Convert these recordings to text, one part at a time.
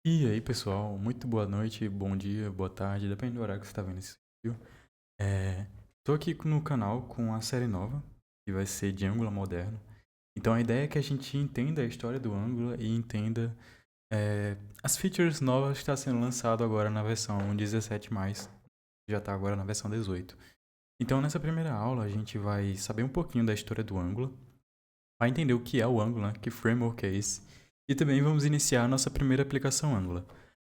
E aí, pessoal, muito boa noite, bom dia, boa tarde, depende do horário que você está vendo esse vídeo. Tô aqui no canal com a série nova, que vai ser de Angular moderno. Então a ideia é que a gente entenda a história do Angular e entenda as features novas que está sendo lançado agora na versão 17+, já está agora na versão 18. Então nessa primeira aula a gente vai saber um pouquinho da história do Angular, vai entender o que é o Angular, que framework é esse, e também vamos iniciar a nossa primeira aplicação Angular.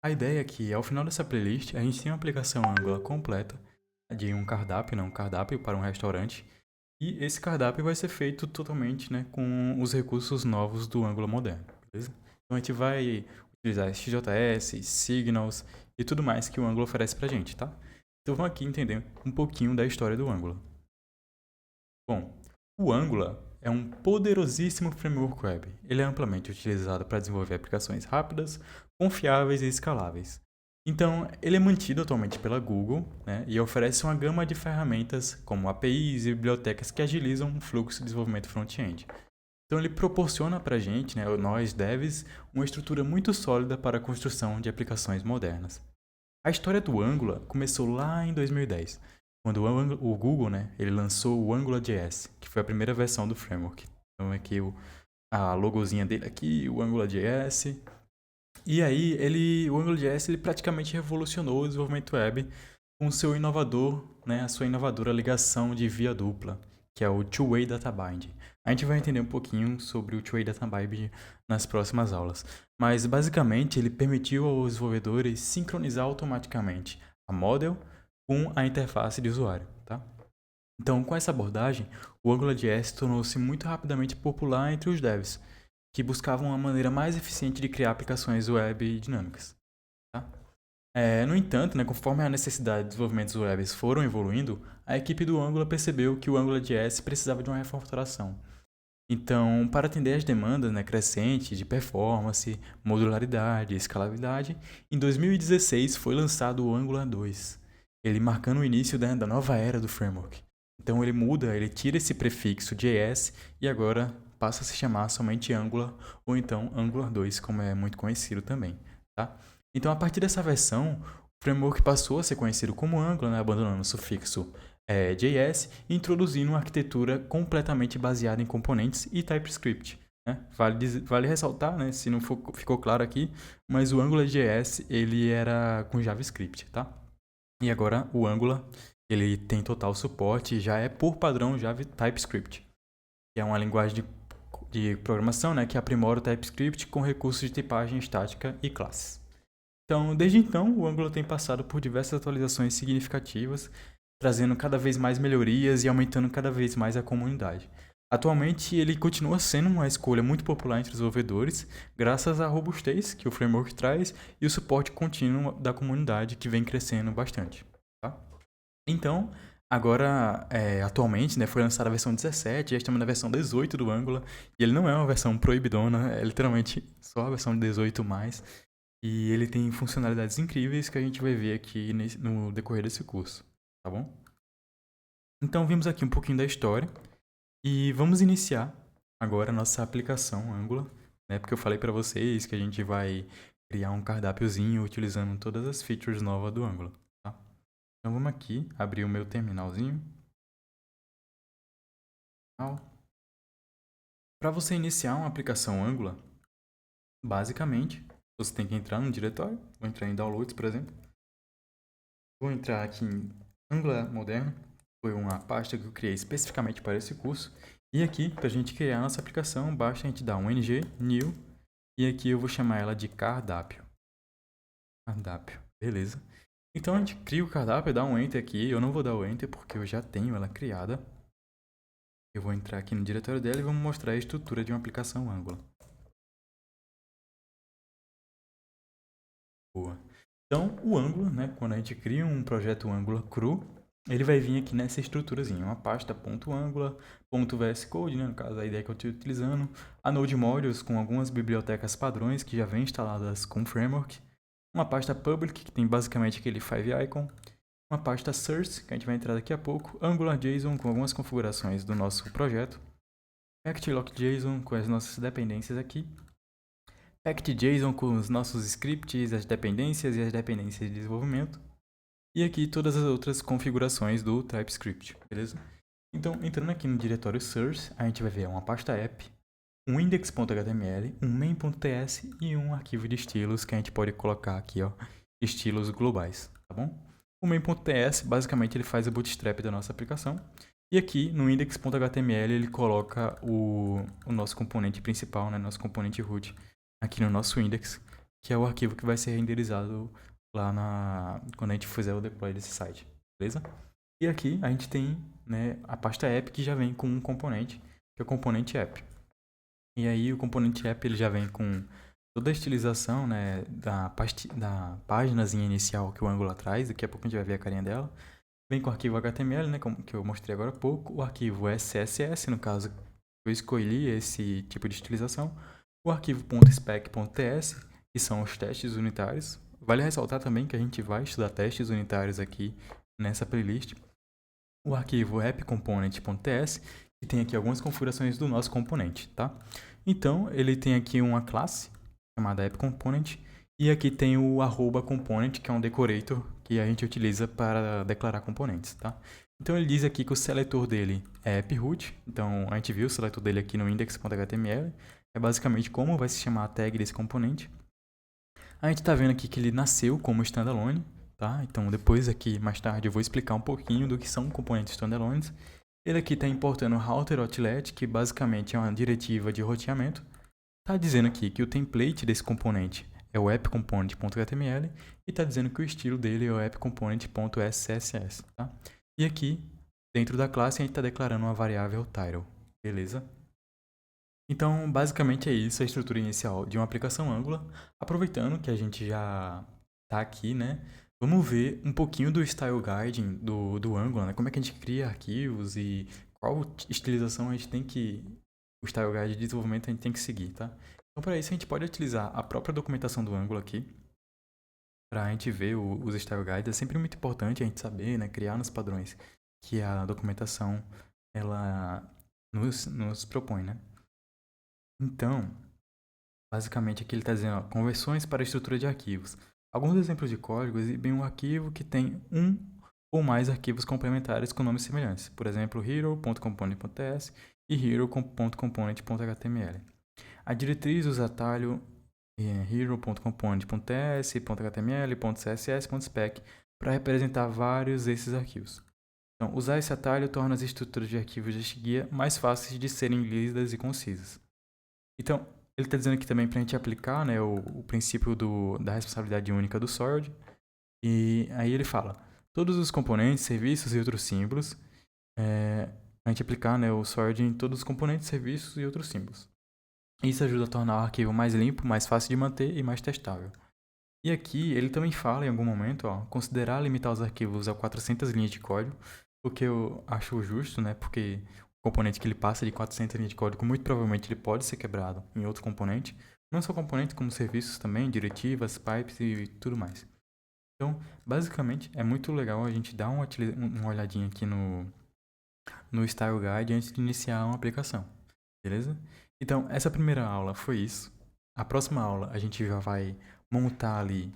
A ideia é que, ao final dessa playlist, a gente tem uma aplicação Angular completa de um cardápio, né, um cardápio para um restaurante, e esse cardápio vai ser feito totalmente, né, com os recursos novos do Angular moderno, beleza? Então a gente vai utilizar XJS, Signals e tudo mais que o Angular oferece pra gente, tá? Então vamos aqui entender um pouquinho da história do Angular. Bom, o Angular é um poderosíssimo framework web. Ele é amplamente utilizado para desenvolver aplicações rápidas, confiáveis e escaláveis. Então, ele é mantido atualmente pela Google, né, e oferece uma gama de ferramentas como APIs e bibliotecas que agilizam o fluxo de desenvolvimento front-end. Então, ele proporciona para a gente, né, nós devs, uma estrutura muito sólida para a construção de aplicações modernas. A história do Angular começou lá em 2010, quando o Google, né, ele lançou o AngularJS, que foi a primeira versão do framework. Então aqui a logozinha dele aqui, o AngularJS. E aí o AngularJS ele praticamente revolucionou o desenvolvimento web com seu inovador, né, a sua inovadora ligação de via dupla, que é o Two-Way Data Bind. A gente vai entender um pouquinho sobre o Two-Way Data Bind nas próximas aulas. Mas basicamente ele permitiu aos desenvolvedores sincronizar automaticamente a model com a interface de usuário, tá? Então, com essa abordagem, o AngularJS tornou-se muito rapidamente popular entre os devs, que buscavam uma maneira mais eficiente de criar aplicações web dinâmicas. Tá? No entanto, né, conforme a necessidade de desenvolvimentos webs foram evoluindo, a equipe do Angular percebeu que o AngularJS precisava de uma refatoração. Então, para atender às demandas, né, crescentes de performance, modularidade e escalabilidade, em 2016 foi lançado o Angular 2, ele marcando o início da nova era do framework. Então ele muda, ele tira esse prefixo JS e agora passa a se chamar somente Angular ou então Angular 2, como é muito conhecido também. Tá? Então a partir dessa versão, o framework passou a ser conhecido como Angular, né, abandonando o sufixo JS, introduzindo uma arquitetura completamente baseada em componentes e TypeScript. Né? Vale ressaltar, né, se não ficou claro aqui, mas o AngularJS ele era com JavaScript, tá? E agora o Angular ele tem total suporte, já é por padrão Java TypeScript, que é uma linguagem de programação, né, que aprimora o TypeScript com recursos de tipagem estática e classes. Então, desde então, o Angular tem passado por diversas atualizações significativas, trazendo cada vez mais melhorias e aumentando cada vez mais a comunidade. Atualmente, ele continua sendo uma escolha muito popular entre os desenvolvedores, graças à robustez que o framework traz e o suporte contínuo da comunidade que vem crescendo bastante. Tá? Então, agora, atualmente, né, foi lançada a versão 17, já estamos na versão 18 do Angular, e ele não é uma versão proibidona, é literalmente só a versão 18+, e ele tem funcionalidades incríveis que a gente vai ver aqui no decorrer desse curso, tá bom? Então vimos aqui um pouquinho da história e vamos iniciar agora a nossa aplicação Angular, né? Porque eu falei para vocês que a gente vai criar um cardápiozinho utilizando todas as features novas do Angular, tá? Então vamos aqui abrir o meu terminalzinho. Para você iniciar uma aplicação Angular, basicamente você tem que entrar no diretório. Vou entrar em Downloads, por exemplo. Vou entrar aqui em Angular Moderno, foi uma pasta que eu criei especificamente para esse curso. E aqui, para a gente criar a nossa aplicação, basta a gente dar um ng, new, e aqui eu vou chamar ela de cardápio. Cardápio, beleza. Então a gente cria o cardápio, dá um enter aqui. Eu não vou dar o enter porque eu já tenho ela criada. Eu vou entrar aqui no diretório dela e vamos mostrar a estrutura de uma aplicação Angular. Boa. Então, o Angular, né, quando a gente cria um projeto Angular cru, ele vai vir aqui nessa estruturazinha, uma pasta .angular, .vs Code, né, no caso a ideia que eu estou utilizando, a Node Modules com algumas bibliotecas padrões que já vêm instaladas com o framework, uma pasta Public, que tem basicamente aquele 5-icon, uma pasta Source, que a gente vai entrar daqui a pouco, AngularJSON com algumas configurações do nosso projeto, ActLockJSON com as nossas dependências aqui, packed.json com os nossos scripts, as dependências e as dependências de desenvolvimento. E aqui todas as outras configurações do TypeScript, beleza? Então, entrando aqui no diretório source, a gente vai ver uma pasta app, um index.html, um main.ts e um arquivo de estilos que a gente pode colocar aqui, ó, estilos globais, tá bom? O main.ts, basicamente, ele faz o bootstrap da nossa aplicação. E aqui, no index.html, ele coloca o nosso componente principal, né, nosso componente root, aqui no nosso index, que é o arquivo que vai ser renderizado lá quando a gente fizer o deploy desse site, beleza? E aqui a gente tem, né, a pasta app que já vem com um componente, que é o componente app. E aí o componente app ele já vem com toda a estilização, né, da páginazinha inicial que o Angular traz, daqui a pouco a gente vai ver a carinha dela. Vem com o arquivo HTML, né, como que eu mostrei agora há pouco, o arquivo CSS, no caso eu escolhi esse tipo de estilização, o arquivo .spec.ts, que são os testes unitários. Vale ressaltar também que a gente vai estudar testes unitários aqui nessa playlist. O arquivo appcomponent.ts, que tem aqui algumas configurações do nosso componente, tá? Então, ele tem aqui uma classe chamada appComponent, e aqui tem o @component, que é um decorator que a gente utiliza para declarar componentes, tá? Então, ele diz aqui que o seletor dele é AppRoot. Então, a gente viu o seletor dele aqui no index.html. É basicamente como vai se chamar a tag desse componente. A gente está vendo aqui que ele nasceu como standalone, tá? Então, depois aqui, mais tarde, eu vou explicar um pouquinho do que são componentes standalones. Ele aqui está importando o router.let, que basicamente é uma diretiva de roteamento. Está dizendo aqui que o template desse componente é o appcomponent.html e está dizendo que o estilo dele é o appcomponent.scss, tá? E aqui, dentro da classe, a gente está declarando uma variável title, beleza? Então, basicamente é isso, a estrutura inicial de uma aplicação Angular. Aproveitando que a gente já está aqui, né? Vamos ver um pouquinho do Style Guiding do Angular, né? Como é que a gente cria arquivos e qual estilização a gente tem que... O Style Guide de desenvolvimento a gente tem que seguir, tá? Então, para isso, a gente pode utilizar a própria documentação do Angular aqui, para a gente ver os Style Guides. É sempre muito importante a gente saber, né? Criar nos padrões que a documentação, ela nos propõe, né? Então, basicamente aqui ele está dizendo, ó, conversões para estrutura de arquivos. Alguns exemplos de código exibem um arquivo que tem um ou mais arquivos complementares com nomes semelhantes. Por exemplo, hero.component.ts e hero.component.html. A diretriz usa atalho hero.component.ts, .html, .css, .spec para representar vários desses arquivos. Então, usar esse atalho torna as estruturas de arquivos deste guia mais fáceis de serem lidas e concisas. Então, ele está dizendo aqui também para a gente aplicar, né, o princípio da responsabilidade única do SORD. E aí ele fala, todos os componentes, serviços e outros símbolos, a gente aplicar, né, o SORD em todos os componentes, serviços e outros símbolos. Isso ajuda a tornar o arquivo mais limpo, mais fácil de manter e mais testável. E aqui ele também fala em algum momento, ó, considerar limitar os arquivos a 400 linhas de código, o que eu acho justo, né, porque componente que ele passa de 400 linhas de código, muito provavelmente ele pode ser quebrado em outro componente. Não só componentes, como serviços também, diretivas, pipes e tudo mais. Então, basicamente, é muito legal a gente dar uma olhadinha aqui no Style Guide antes de iniciar uma aplicação, beleza? Então, essa primeira aula foi isso. A próxima aula a gente já vai montar ali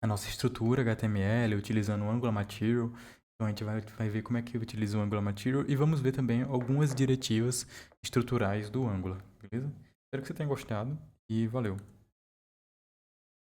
a nossa estrutura HTML utilizando o Angular Material. Então a gente vai ver como é que utiliza o Angular Material e vamos ver também algumas diretivas estruturais do Angular, beleza? Espero que você tenha gostado e valeu!